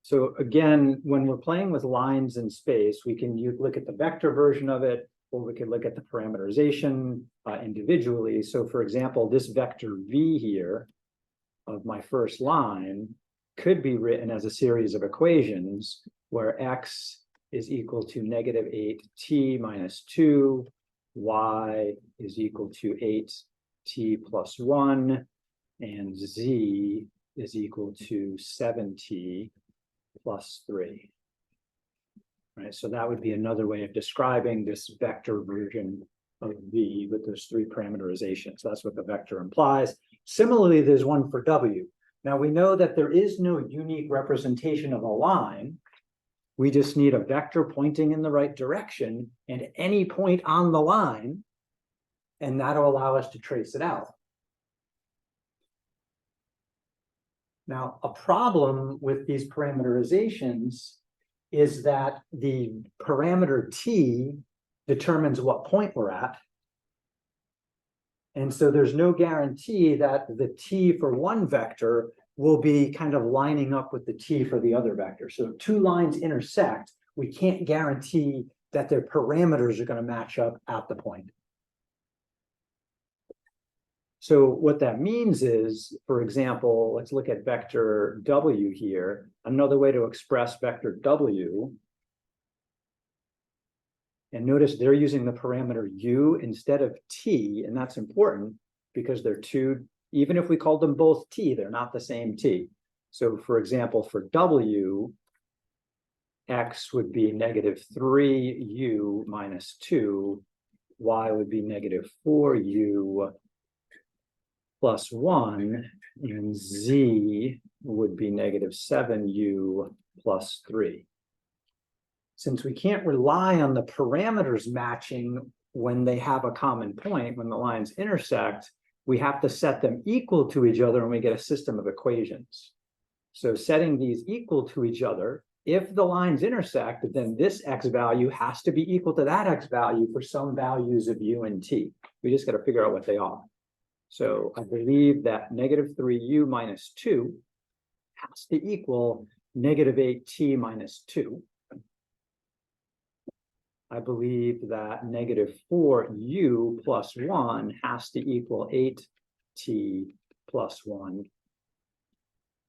So again, when we're playing with lines in space, we can look at the vector version of it, or we could look at the parameterization individually. So for example, this vector v here of my first line could be written as a series of equations where x is equal to negative 8t minus 2, y is equal to 8t plus 1, and z is equal to 7t plus 3. Right, so that would be another way of describing this vector version of v with those three parameterizations. That's what the vector implies. Similarly, there's one for w. Now we know that there is no unique representation of a line. We just need a vector pointing in the right direction and any point on the line, and that'll allow us to trace it out. Now, a problem with these parameterizations is that the parameter t determines what point we're at. And so there's no guarantee that the t for one vector will be kind of lining up with the t for the other vector. So if two lines intersect, we can't guarantee that their parameters are going to match up at the point. So what that means is, for example, let's look at vector w here. Another way to express vector w. And notice they're using the parameter u instead of t, and that's important because they're two, even if we called them both t, they're not the same t. So for example, for w, x would be negative 3u minus 2, y would be negative 4u plus 1, and z would be negative 7u plus 3. Since we can't rely on the parameters matching when they have a common point, when the lines intersect, we have to set them equal to each other and we get a system of equations. So setting these equal to each other, if the lines intersect, then this x value has to be equal to that x value for some values of u and t. We just got to figure out what they are. So I believe that negative 3u minus 2 has to equal negative 8t minus 2. I believe that negative 4u plus 1 has to equal 8t plus 1.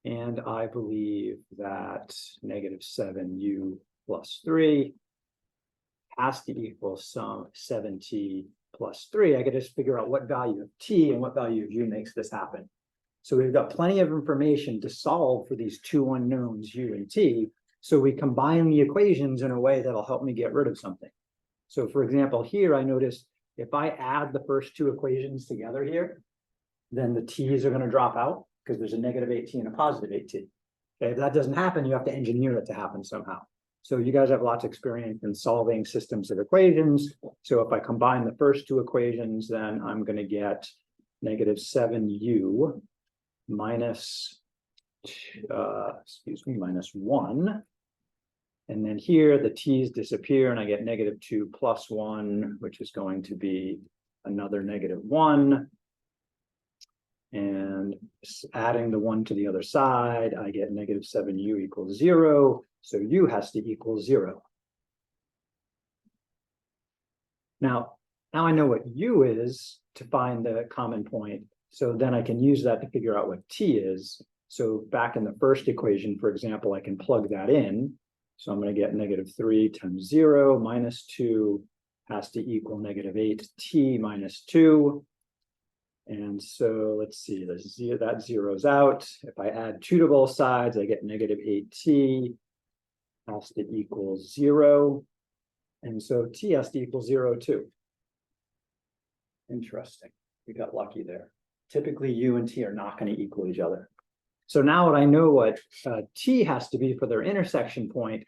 And I believe that negative 7u plus 3 has to equal some 7t plus 3. I could just figure out what value of t and what value of u makes this happen. So we've got plenty of information to solve for these two unknowns, u and t. So we combine the equations in a way that'll help me get rid of something. So for example, here I noticed if I add the first two equations together here, then the t's are going to drop out because there's a negative 8t and a positive 8t. Okay, if that doesn't happen, you have to engineer it to happen somehow. So you guys have lots of experience in solving systems of equations. So if I combine the first two equations, then I'm going to get negative 7u minus, minus 1. And then here the t's disappear and I get negative 2 plus 1, which is going to be another negative 1. And adding the 1 to the other side, I get negative 7u equals 0. So u has to equal 0. Now I know what u is to find the common point. So then I can use that to figure out what t is. So back in the first equation, for example, I can plug that in. So I'm going to get negative 3 times 0 minus 2 has to equal negative 8t minus 2. And so let's see, that zeroes out. If I add 2 to both sides, I get negative 8t has to equal 0. And so t has to equal 0 too. Interesting. We got lucky there. Typically, u and t are not going to equal each other. So now that I know what t has to be for their intersection point,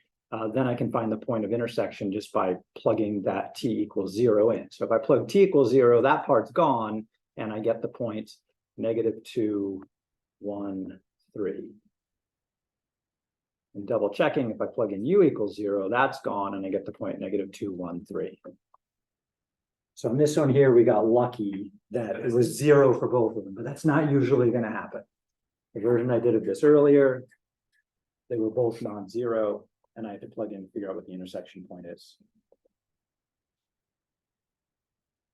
then I can find the point of intersection just by plugging that t equals 0 in. So if I plug t equals 0, that part's gone, and I get the point negative 2, 1, 3. And double checking, if I plug in u equals 0, that's gone, and I get the point negative 2, 1, 3. So in this one here, we got lucky that it was 0 for both of them, but that's not usually going to happen. The version I did of this earlier, they were both non-zero, and I had to plug in and figure out what the intersection point is.